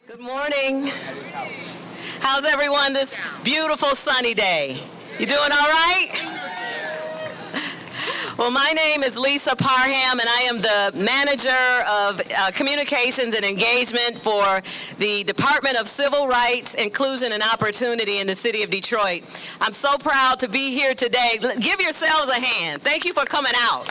Good morning. How's everyone this beautiful sunny day? You doing all right? Well, my name is Leisa Parham, and I am the manager of communications and engagement for the Department of Civil Rights, Inclusion, and Opportunity in the city of Detroit. I'm so proud to be here today. Give yourselves a hand. Thank you for coming out.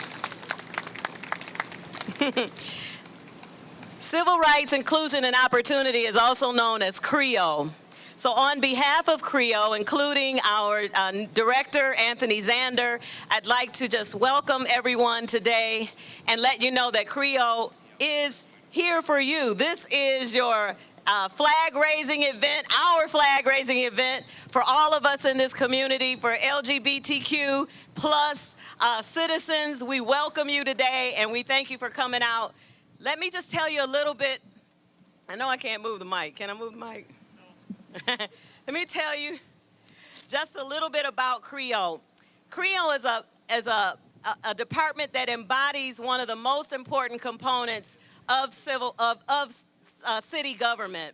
Civil Rights, Inclusion, and Opportunity is also known as CREO. So on behalf of CREO, including our director, Anthony Zander, I'd like to just welcome everyone today and let you know that CREO is here for you. This is your flag-raising event, our flag-raising event for all of us in this community, for LGBTQ plus citizens. We welcome you today, and we thank you for coming out. Let me just tell you a little bit. I know I can't move the mic. Can I move the mic? Let me tell you just a little bit about CREO. CREO is a department that embodies one of the most important components of city government.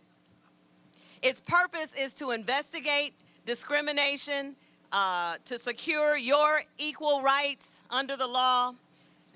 Its purpose is to investigate discrimination, to secure your equal rights under the law,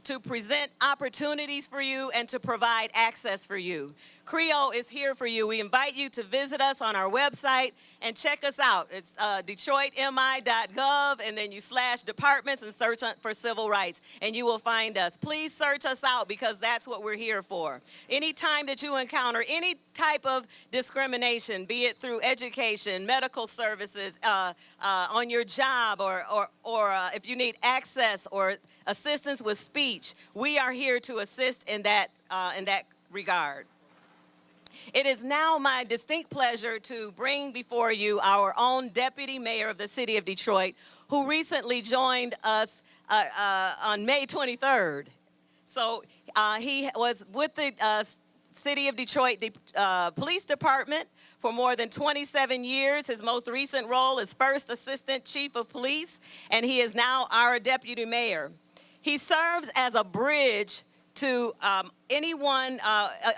to present opportunities for you, and to provide access for you. CREO is here for you. We invite you to visit us on our website and check us out. It's detroitmi.gov, and then you /departments and search for civil rights, and you will find us. Please search us out, because that's what we're here for. Anytime that you encounter any type of discrimination, be it through education, medical services, on your job, or if you need access or assistance with speech, we are here to assist in that regard. It is now my distinct pleasure to bring before you our own Deputy Mayor of the City of Detroit, who recently joined us on May 23rd. So he was with the City of Detroit Police Department for more than 27 years. His most recent role is First Assistant Chief of Police, and he is now our Deputy Mayor. He serves as a bridge to anyone,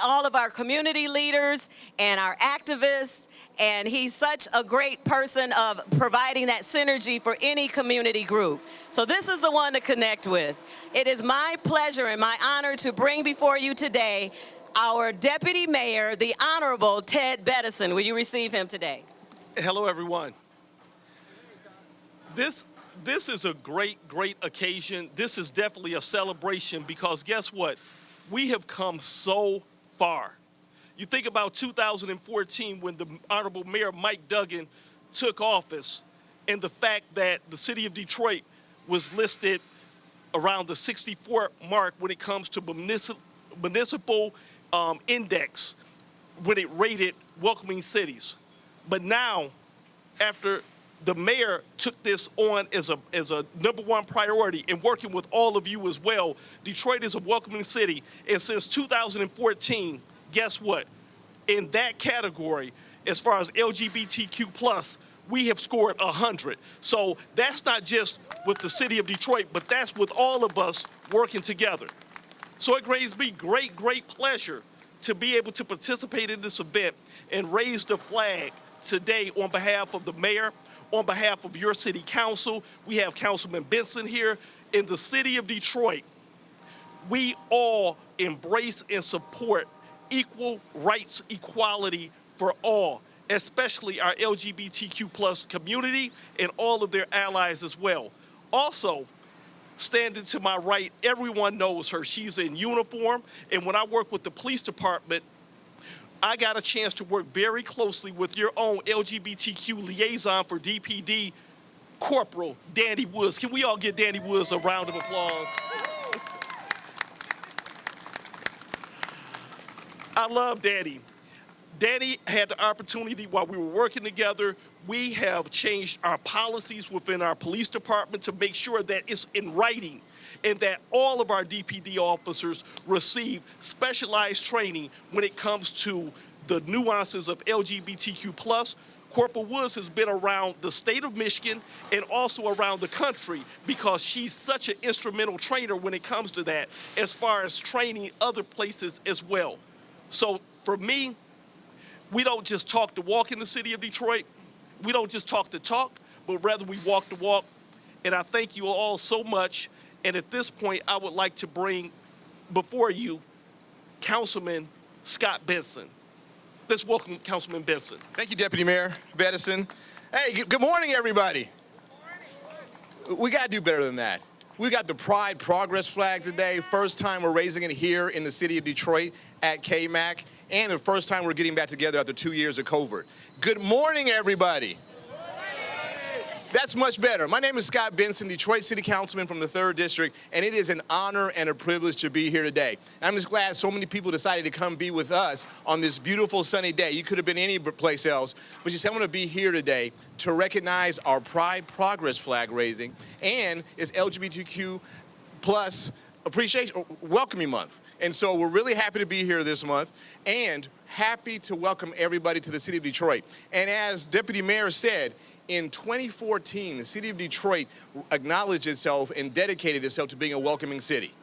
all of our community leaders and our activists, and he's such a great person of providing that synergy for any community group. So this is the one to connect with. It is my pleasure and my honor to bring before you today our Deputy Mayor, the Honorable Ted Bettison. Will you receive him today? Hello, everyone. This is a great occasion. This is definitely a celebration, because guess what? We have come so far. You think about 2014, when the Honorable Mayor Mike Duggan took office, and the fact that the city of Detroit was listed around the 64 mark when it comes to municipal index, when it rated welcoming cities. But now, after the mayor took this on as a #1 priority, and working with all of you as well, Detroit is a welcoming city. And since 2014, guess what? In that category, as far as LGBTQ+, we have scored 100. So that's not just with the city of Detroit, but that's with all of us working together. So it brings me great pleasure to be able to participate in this event and raise the flag today on behalf of the mayor, on behalf of your city council. We have Councilman Benson here. In the city of Detroit, we all embrace and support equal rights, equality for all, especially our LGBTQ+ community and all of their allies as well. Also, standing to my right, everyone knows her. She's in uniform, and when I work with the police department, I got a chance to work very closely with your own LGBTQ liaison for DPD, Corporal Dani Woods. Can we all give Dani Woods a round of applause? I love Dani. Dani had the opportunity while we were working together. We have changed our policies within our police department to make sure that it's in writing, and that all of our DPD officers receive specialized training when it comes to the nuances of LGBTQ+. Corporal Woods has been around the state of Michigan and also around the country, because she's such an instrumental trainer when it comes to that, as far as training other places as well. So for me, We don't just talk the walk in the city of Detroit. We don't just talk the talk, but rather we walk the walk. And I thank you all so much. And at this point, I would like to bring before you Councilman Scott Benson. Let's welcome Councilman Benson. Thank you, Deputy Mayor Beddison. Hey, good morning, everybody. Good morning. We got to do better than that. We got the Pride Progress flag today. First time we're raising it here in the city of Detroit at KMAC, and the first time we're getting back together after 2 years of COVID. Good morning, everybody. That's much better. My name is Scott Benson, Detroit City Councilman from the 3rd District, and it is an honor and a privilege to be here today. And I'm just glad so many people decided to come be with us on this beautiful sunny day. You could have been any place else, but you said, I'm going to be here today to recognize our Pride Progress flag raising and it's LGBTQ plus appreciation, welcoming month. And so we're really happy to be here this month and happy to welcome everybody to the city of Detroit. And as Deputy Mayor said, in 2014, the city of Detroit acknowledged itself and dedicated itself to being a welcoming city.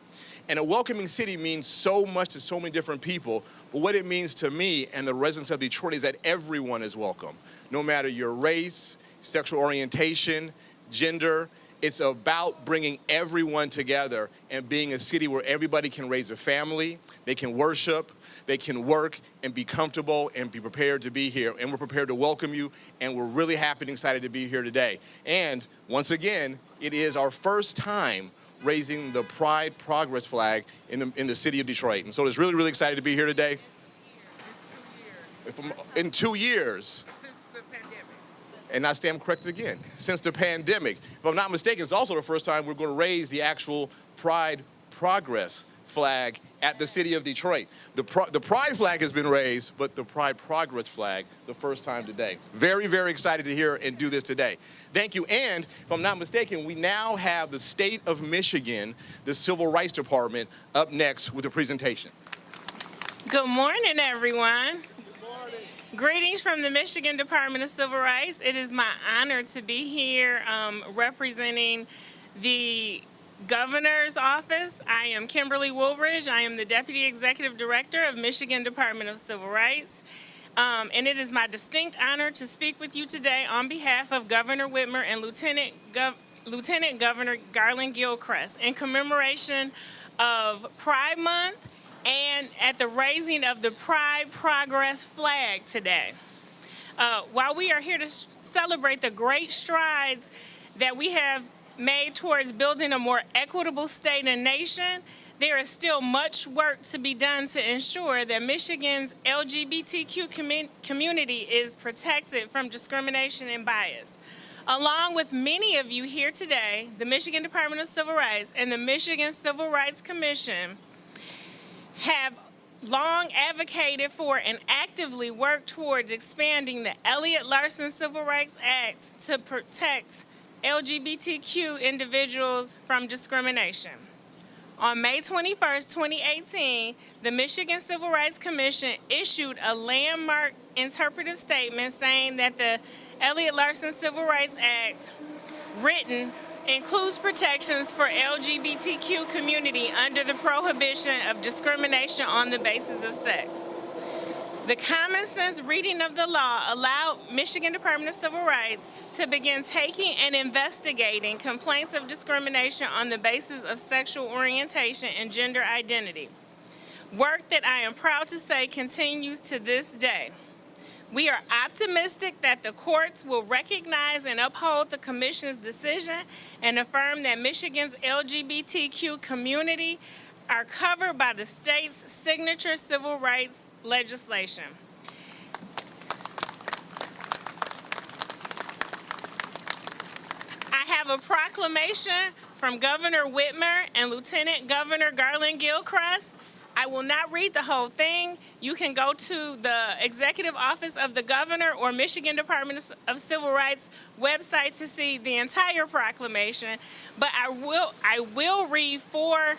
And a welcoming city means so much to so many different people, but what it means to me and the residents of Detroit is that everyone is welcome, no matter your race, sexual orientation, gender. It's about bringing everyone together and being a city where everybody can raise a family, they can worship, they can work and be comfortable and be prepared to be here. And we're prepared to welcome you, and we're really happy and excited to be here today. And once again, it is our first time raising the Pride Progress flag in the city of Detroit. And so it's really, really excited to be here today. In 2 years. Since the pandemic. And I stand corrected again, since the pandemic. If I'm not mistaken, it's also the first time we're going to raise the actual Pride Progress flag at the city of Detroit. The Pride flag has been raised, but the Pride Progress flag, the first time today. Very, very excited to hear and do this today. Thank you. And if I'm not mistaken, we now have the state of Michigan, the Civil Rights Department, up next with a presentation. Good morning, everyone. Greetings from the Michigan Department of Civil Rights. It is my honor to be here representing the Governor's Office. I am Kimberly Woolridge. I am the Deputy Executive Director of Michigan Department of Civil Rights. And it is my distinct honor to speak with you today on behalf of Governor Whitmer and Lieutenant Governor Garland Gilchrist in commemoration of Pride Month and at the raising of the Pride Progress flag today. While we are here to celebrate the great strides that we have made towards building a more equitable state and nation, there is still much work to be done to ensure that Michigan's LGBTQ community is protected from discrimination and bias. Along with many of you here today, the Michigan Department of Civil Rights and the Michigan Civil Rights Commission have long advocated for and actively worked towards expanding the Elliott Larson Civil Rights Act to protect LGBTQ individuals from discrimination. On May 21st, 2018, the Michigan Civil Rights Commission issued a landmark interpretive statement saying that the Elliott Larson Civil Rights Act, written, includes protections for LGBTQ community under the prohibition of discrimination on the basis of sex. The common sense reading of the law allowed Michigan Department of Civil Rights to begin taking and investigating complaints of discrimination on the basis of sexual orientation and gender identity. Work that I am proud to say continues to this day. We are optimistic that the courts will recognize and uphold the Commission's decision and affirm that Michigan's LGBTQ community are covered by the state's signature civil rights legislation. I have a proclamation from Governor Whitmer and Lieutenant Governor Garland Gilchrist. I will not read the whole thing. You can go to the Executive Office of the Governor or Michigan Department of Civil Rights website to see the entire proclamation, but I will read 4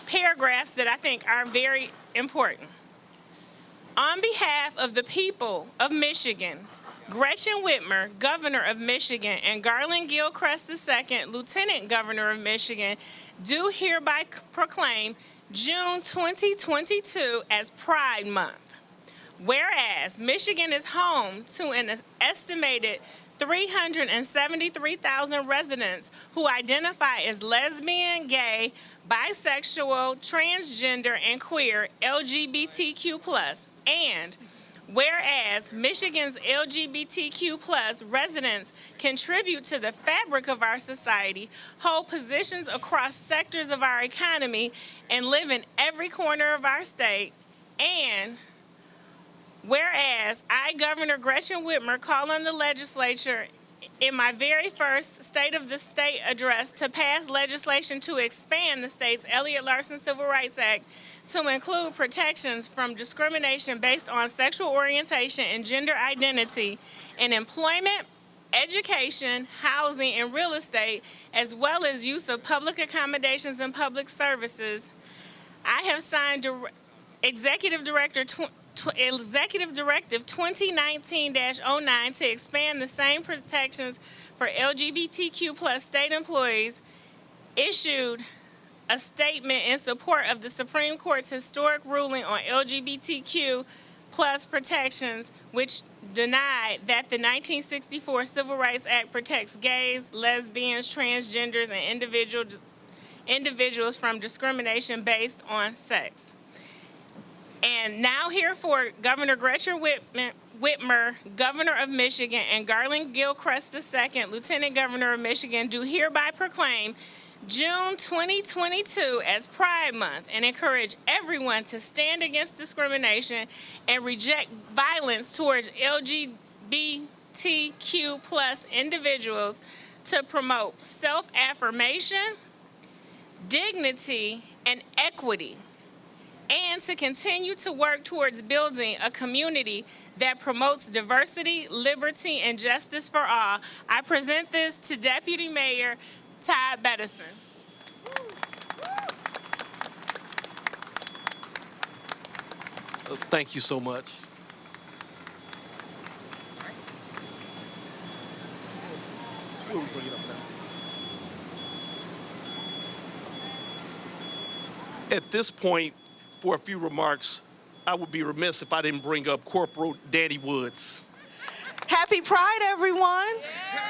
paragraphs that I think are very important. On behalf of the people of Michigan, Gretchen Whitmer, Governor of Michigan, and Garland Gilchrist II, Lieutenant Governor of Michigan, do hereby proclaim June 2022 as Pride Month. Whereas Michigan is home to an estimated 373,000 residents who identify as lesbian, gay, bisexual, transgender, and queer LGBTQ+. And whereas Michigan's LGBTQ+ residents contribute to the fabric of our society, hold positions across sectors of our economy, and live in every corner of our state, and whereas I, Governor Gretchen Whitmer, call on the legislature in my very first State of the State address to pass legislation to expand the state's Elliott Larson Civil Rights Act to include protections from discrimination based on sexual orientation and gender identity in employment, education, housing, and real estate, as well as use of public accommodations and public services, I have signed Executive Directive 2019-09 to expand the same protections for LGBTQ+ state employees, issued a statement in support of the Supreme Court's historic ruling on LGBTQ+ protections, which denied that the 1964 Civil Rights Act protects gays, lesbians, transgenders, and individuals from discrimination based on sex. And now herefore, Governor Gretchen Whitmer, Governor of Michigan, and Garland Gilchrist II, Lieutenant Governor of Michigan, do hereby proclaim June 2022 as Pride Month and encourage everyone to stand against discrimination and reject violence towards LGBTQ+ individuals, to promote self-affirmation, dignity, and equity, and to continue to work towards building a community that promotes diversity, liberty, and justice for all. I present this to Deputy Mayor Todd Bettison. Thank you so much. At this point, for a few remarks, I would be remiss if I didn't bring up Corporal Dani Woods. Happy Pride, everyone. Yeah.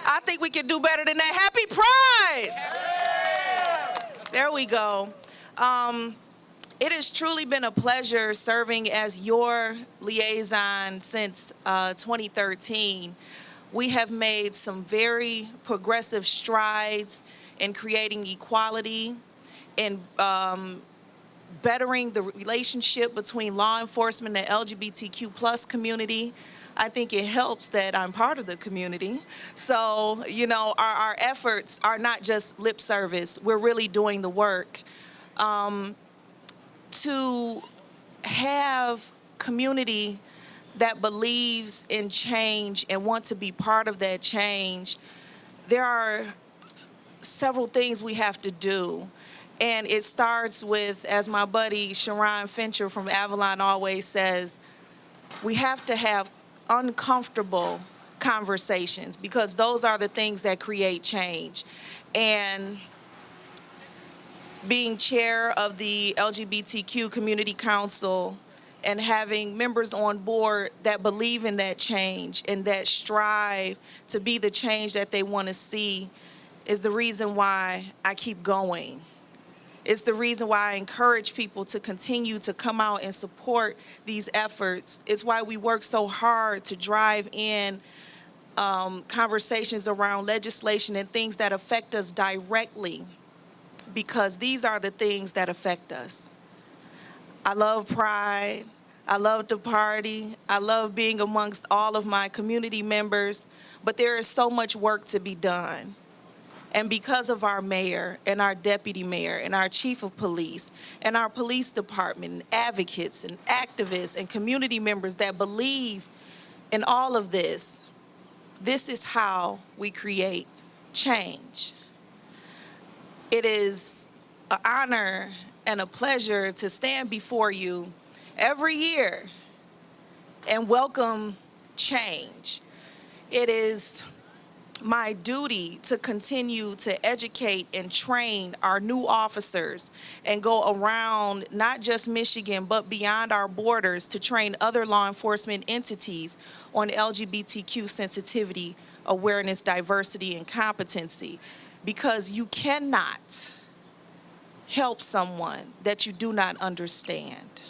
I think we can do better than that. Happy Pride. Yeah. There we go. It has truly been a pleasure serving as your liaison since 2013. We have made some very progressive strides in creating equality, in bettering the relationship between law enforcement and the LGBTQ+ community. I think it helps that I'm part of the community. So, you know, our efforts are not just lip service. We're really doing the work. To have community that believes in change and want to be part of that change, there are several things we have to do. And it starts with, as my buddy Sharon Fincher from Avalon always says, we have to have uncomfortable conversations, because those are the things that create change. And being chair of the LGBTQ Community Council and having members on board that believe in that change and that strive to be the change that they want to see is the reason why I keep going. It's the reason why I encourage people to continue to come out and support these efforts. It's why we work so hard to drive in conversations around legislation and things that affect us directly, because these are the things that affect us. I love Pride. I love to party. I love being amongst all of my community members, but there is so much work to be done. And because of our mayor and our deputy mayor and our chief of police and our police department and advocates and activists and community members that believe in all of this, this is how we create change. It is an honor and a pleasure to stand before you every year and welcome change. It is my duty to continue to educate and train our new officers and go around not just Michigan, but beyond our borders to train other law enforcement entities on LGBTQ sensitivity, awareness, diversity, and competency. Because you cannot help someone that you do not understand.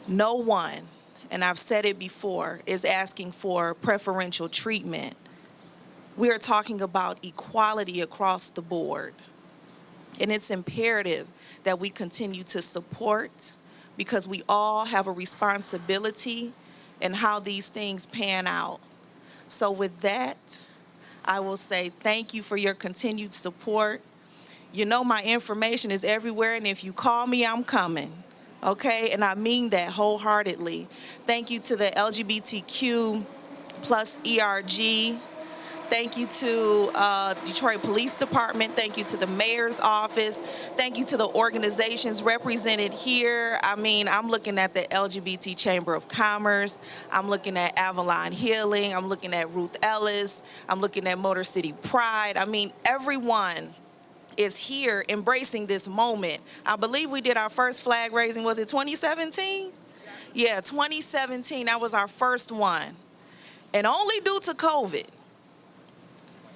No one, and I've said it before, is asking for preferential treatment. We are talking about equality across the board. And it's imperative that we continue to support, because we all have a responsibility in how these things pan out. So with that, I will say thank you for your continued support. You know my information is everywhere, and if you call me, I'm coming. Okay? And I mean that wholeheartedly. Thank you to the LGBTQ plus ERG. Thank you to Detroit Police Department. Thank you to the mayor's office. Thank you to the organizations represented here. I mean, I'm looking at the LGBT Chamber of Commerce. I'm looking at Avalon Healing. I'm looking at Ruth Ellis. I'm looking at Motor City Pride. I mean, everyone is here embracing this moment. I believe we did our first flag raising, was it 2017? Yeah, 2017, that was our first one. And only due to COVID,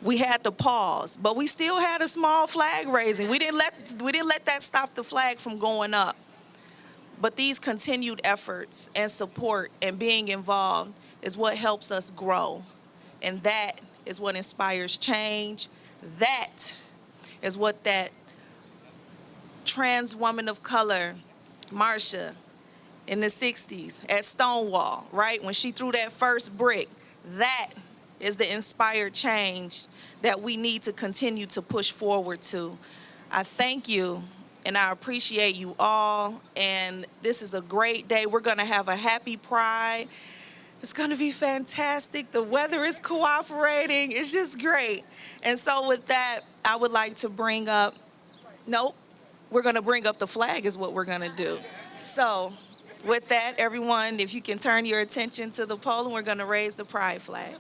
we had to pause, but we still had a small flag raising. We didn't let that stop the flag from going up. But these continued efforts and support and being involved is what helps us grow. And that is what inspires change. That is what that trans woman of color, Marsha, in the 60s at Stonewall, right? When she threw that first brick, that is the inspired change that we need to continue to push forward to. I thank you, and I appreciate you all, and this is a great day. We're gonna have a happy Pride. It's gonna be fantastic. The weather is cooperating. It's just great. And so with that, I would like to bring up, nope, we're gonna bring up the flag is what we're gonna do. So with that, everyone, if you can turn your attention to the pole, and we're gonna raise the Pride flag.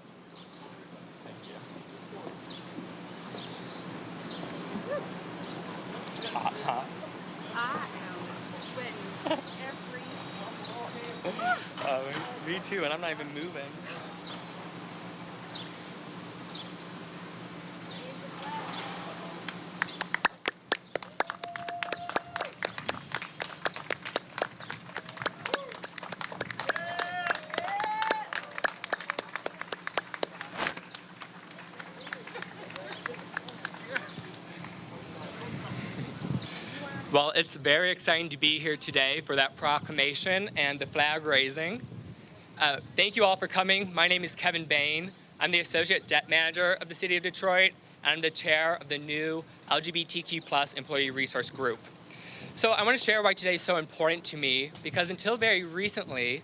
I am sweating every Me too, and I'm not even moving. Well, it's very exciting to be here today for that proclamation and the flag raising. Thank you all for coming. My name is Kevin Bain. I'm the Associate Debt Manager of the City of Detroit, and I'm the chair of the new LGBTQ plus Employee Resource Group. So I want to share why today is so important to me, because until very recently,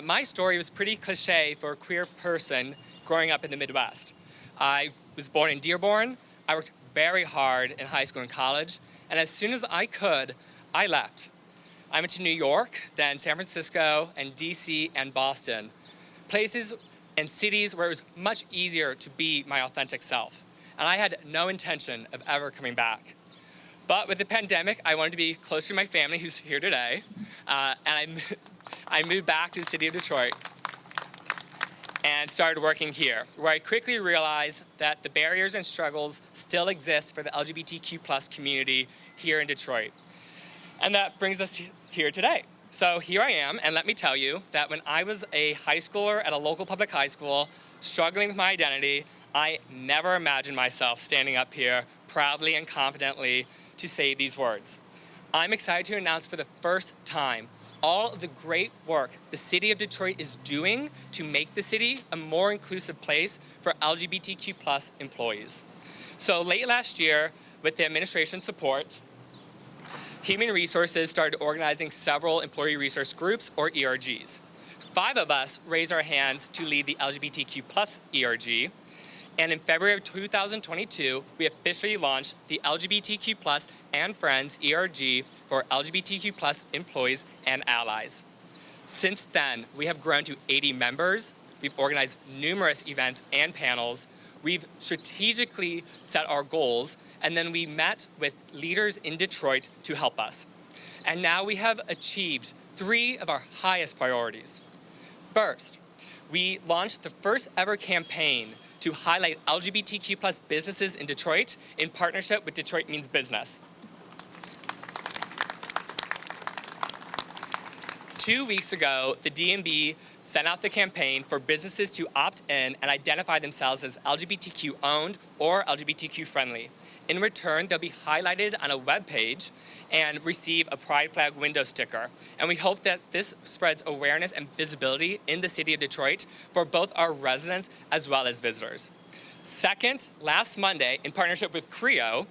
my story was pretty cliche for a queer person growing up in the Midwest. I was born in Dearborn. I worked very hard in high school and college, and as soon as I could, I left. I went to New York, then San Francisco, and DC, and Boston, places and cities where it was much easier to be my authentic self. And I had no intention of ever coming back. But with the pandemic, I wanted to be closer to my family, who's here today, and I moved back to the city of Detroit and started working here, where I quickly realized that the barriers and struggles still exist for the LGBTQ plus community here in Detroit. And that brings us here today. So here I am, and let me tell you that when I was a high schooler at a local public high school, struggling with my identity, I never imagined myself standing up here proudly and confidently to say these words. I'm excited to announce for the first time all of the great work the city of Detroit is doing to make the city a more inclusive place for LGBTQ plus employees. So late last year, with the administration's support, Human Resources started organizing several employee resource groups, or ERGs. 5 of us raised our hands to lead the LGBTQ plus ERG, and in February of 2022, we officially launched the LGBTQ plus and Friends ERG for LGBTQ plus employees and allies. Since then, we have grown to 80 members. We've organized numerous events and panels. we've strategically set our goals, and then we met with leaders in Detroit to help us. And now we have achieved 3 of our highest priorities. First, we launched the first ever campaign to highlight LGBTQ+ businesses in Detroit in partnership with Detroit Means Business. 2 weeks ago, the DMB sent out the campaign for businesses to opt in and identify themselves as LGBTQ owned or LGBTQ friendly. In return, they'll be highlighted on a web page and receive a Pride Flag window sticker. And we hope that this spreads awareness and visibility in the city of Detroit for both our residents as well as visitors. Second, last Monday, in partnership with CREO,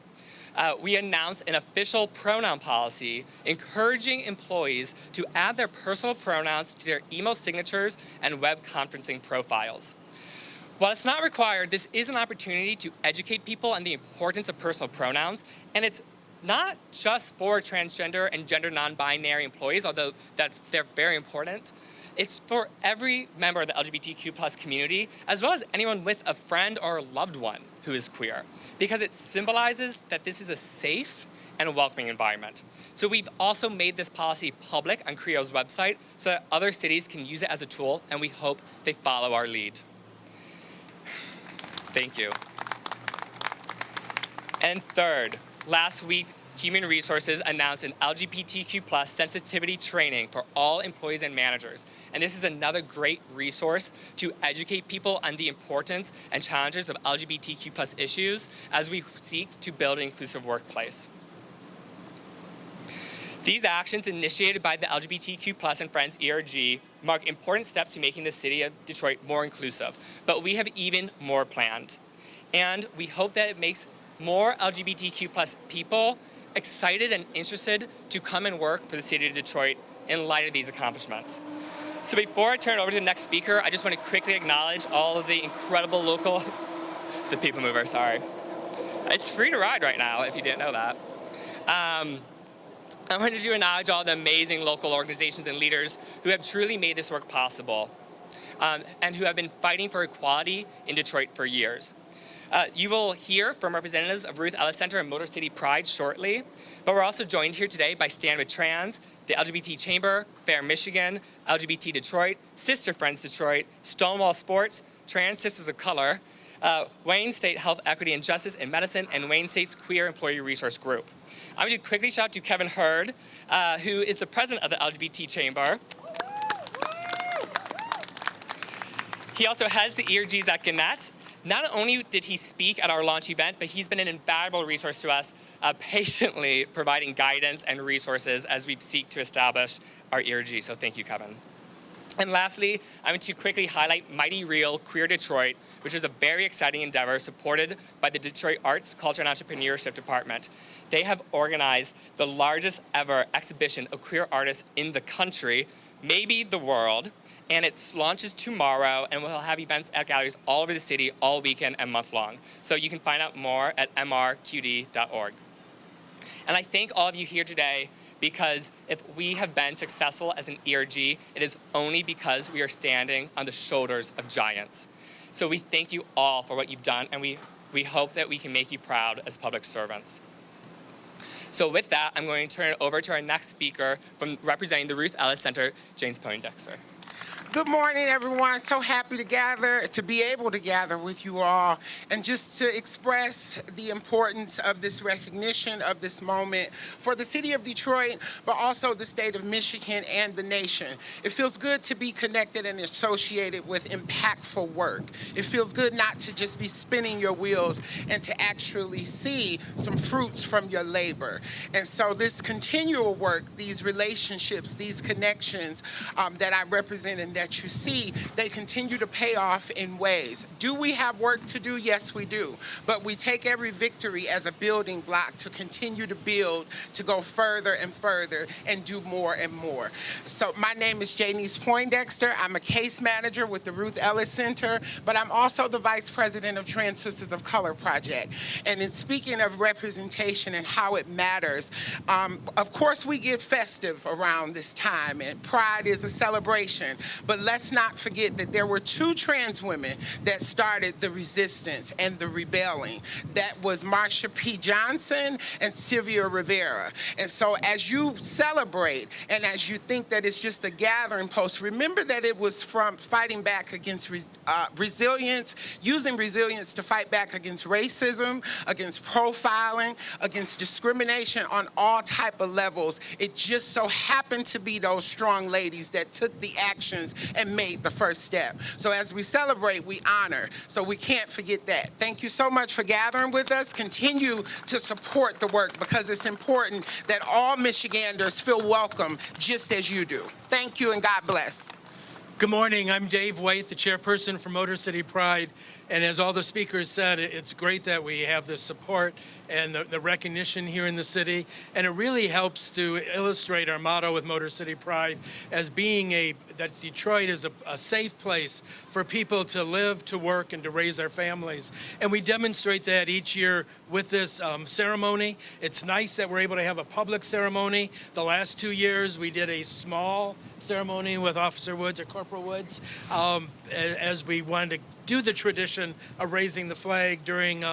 we announced an official pronoun policy encouraging employees to add their personal pronouns to their email signatures and web conferencing profiles. While it's not required, this is an opportunity to educate people on the importance of personal pronouns, and it's not just for transgender and gender non-binary employees, although they're very important. It's for every member of the LGBTQ+ community, as well as anyone with a friend or loved one who is queer, because it symbolizes that this is a safe and a welcoming environment. So we've also made this policy public on CREO's website so that other cities can use it as a tool, and we hope they follow our lead. Thank you. And third, last week, Human Resources announced an LGBTQ+ sensitivity training for all employees and managers. And this is another great resource to educate people on the importance and challenges of LGBTQ+ issues as we seek to build an inclusive workplace. These actions initiated by the LGBTQ+ and Friends ERG mark important steps to making the city of Detroit more inclusive, but we have even more planned. And we hope that it makes more LGBTQ+ people excited and interested to come and work for the city of Detroit in light of these accomplishments. So before I turn it over to the next speaker, I just want to quickly acknowledge all of the incredible local, the people mover, sorry. It's free to ride right now, if you didn't know that. I wanted to acknowledge all the amazing local organizations and leaders who have truly made this work possible and who have been fighting for equality in Detroit for years. You will hear from representatives of Ruth Ellis Center and Motor City Pride shortly, but we're also joined here today by Stand With Trans, the LGBT Chamber, Fair Michigan, LGBT Detroit, Sister Friends Detroit, Stonewall Sports, Trans Sisters of Color, Wayne State Health Equity and Justice in Medicine, and Wayne State's Queer Employee Resource Group. I'm going to quickly shout out to Kevin Hurd, who is the president of the LGBT Chamber. He also heads the ERGs at Gannett. Not only did he speak at our launch event, but he's been an invaluable resource to us, patiently providing guidance and resources as we seek to establish our ERG. So thank you, Kevin. And lastly, I want to quickly highlight Mighty Real Queer Detroit, which is a very exciting endeavor supported by the Detroit Arts, Culture, and Entrepreneurship Department. They have organized the largest ever exhibition of queer artists in the country, maybe the world, and it launches tomorrow, and we'll have events at galleries all over the city all weekend and month long. So you can find out more at mrqd.org. And I thank all of you here today because if we have been successful as an ERG, it is only because we are standing on the shoulders of giants. So we thank you all for what you've done, and we hope that we can make you proud as public servants. So with that, I'm going to turn it over to our next speaker from representing the Ruth Ellis Center, James Poindexter. Good morning, everyone. So happy to be able to gather with you all and just to express the importance of this recognition of this moment for the city of Detroit, but also the state of Michigan and the nation. It feels good to be connected and associated with impactful work. It feels good not to just be spinning your wheels and to actually see some fruits from your labor. And so this continual work, these relationships, these connections that I represent and that you see, they continue to pay off in ways. Do we have work to do? Yes, we do. But we take every victory as a building block to continue to build, to go further and further and do more and more. So my name is Janice Poindexter. I'm a case manager with the Ruth Ellis Center, but I'm also the vice president of Trans Sisters of Color Project. And in speaking of representation and how it matters, of course we get festive around this time, and Pride is a celebration. But let's not forget that there were 2 trans women that started the resistance and the rebelling. That was Marsha P. Johnson and Sylvia Rivera. And so as you celebrate and as you think that it's just a gathering post, remember that it was from fighting back against resilience, using resilience to fight back against racism, against profiling, against discrimination on all type of levels. It just so happened to be those strong ladies that took the actions and made the first step. So as we celebrate, we honor. So we can't forget that. Thank you so much for gathering with us. Continue to support the work because it's important that all Michiganders feel welcome just as you do. Thank you and God bless. Good morning. I'm Dave White, the chairperson for Motor City Pride. And as all the speakers said, it's great that we have the support and the recognition here in the city. And it really helps to illustrate our motto with Motor City Pride as being that Detroit is a safe place for people to live, to work, and to raise our families. And we demonstrate that each year with this ceremony. It's nice that we're able to have a public ceremony. The last 2 years, we did a small ceremony with Officer Woods or Corporal Woods as we wanted to do the tradition of raising the flag during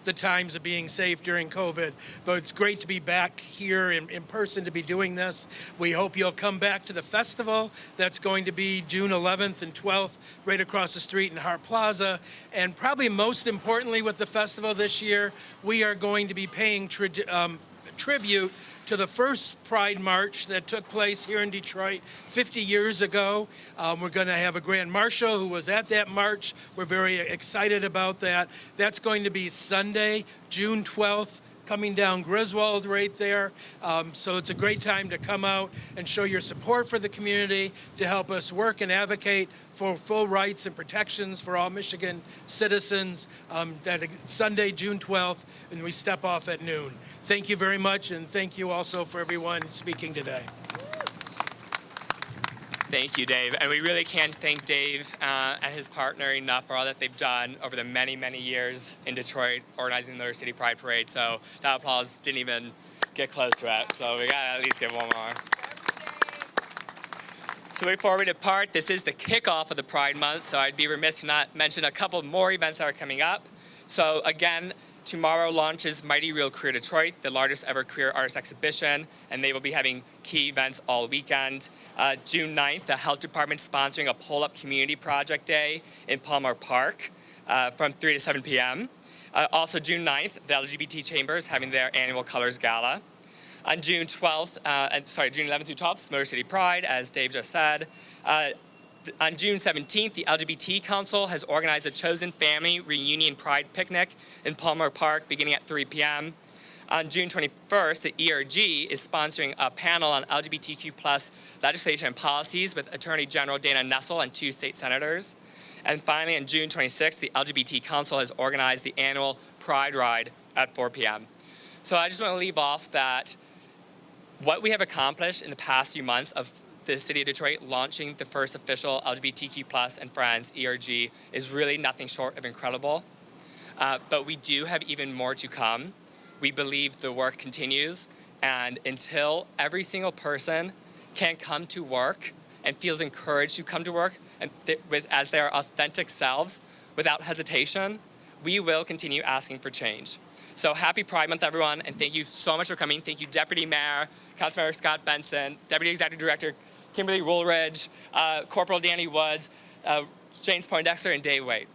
the times of being safe during COVID. But it's great to be back here in person to be doing this. We hope you'll come back to the festival that's going to be June 11th and 12th right across the street in Hart Plaza. And probably most importantly with the festival this year, we are going to be paying tribute to the first Pride March that took place here in Detroit 50 years ago. We're going to have a Grand Marshal who was at that march. We're very excited about that. That's going to be Sunday, June 12th, coming down Griswold right there. So it's a great time to come out and show your support for the community, to help us work and advocate for full rights and protections for all Michigan citizens. That Sunday, June 12th, and we step off at noon. Thank you very much, and thank you also for everyone speaking today. Thank you, Dave. And we really can't thank Dave and his partner enough for all that they've done over the many, many years in Detroit organizing the Motor City Pride Parade. So that applause didn't even get close to it. So we gotta at least give one more. So before we depart, this is the kickoff of the Pride Month, so I'd be remiss to not mention a couple more events that are coming up. So again, tomorrow launches Mighty Real Queer Detroit, the largest ever queer artist exhibition, and they will be having key events all weekend. June 9th, the Health Department sponsoring a Pull-Up Community Project Day in Palmer Park from 3 to 7 p.m. Also June 9th, the LGBT Chamber is having their annual Colors Gala. On June 11th through 12th, is Motor City Pride, as Dave just said. On June 17th, the LGBT Council has organized a Chosen Family Reunion Pride Picnic in Palmer Park beginning at 3 p.m. On June 21st, the ERG is sponsoring a panel on LGBTQ+ legislation and policies with Attorney General Dana Nessel and 2 state senators. And finally, on June 26th, the LGBT Council has organized the annual Pride Ride at 4 p.m. So I just want to leave off that what we have accomplished in the past few months of the City of Detroit launching the first official LGBTQ+ and Friends ERG is really nothing short of incredible. But we do have even more to come. We believe the work continues, and until every single person can come to work and feels encouraged to come to work and as their authentic selves without hesitation, we will continue asking for change. So happy Pride Month, everyone, and thank you so much for coming. Thank you, Deputy Mayor, Councilmember Scott Benson, Deputy Executive Director Kimberly Woolridge, Corporal Dani Woods, James Poindexter, and Dave White.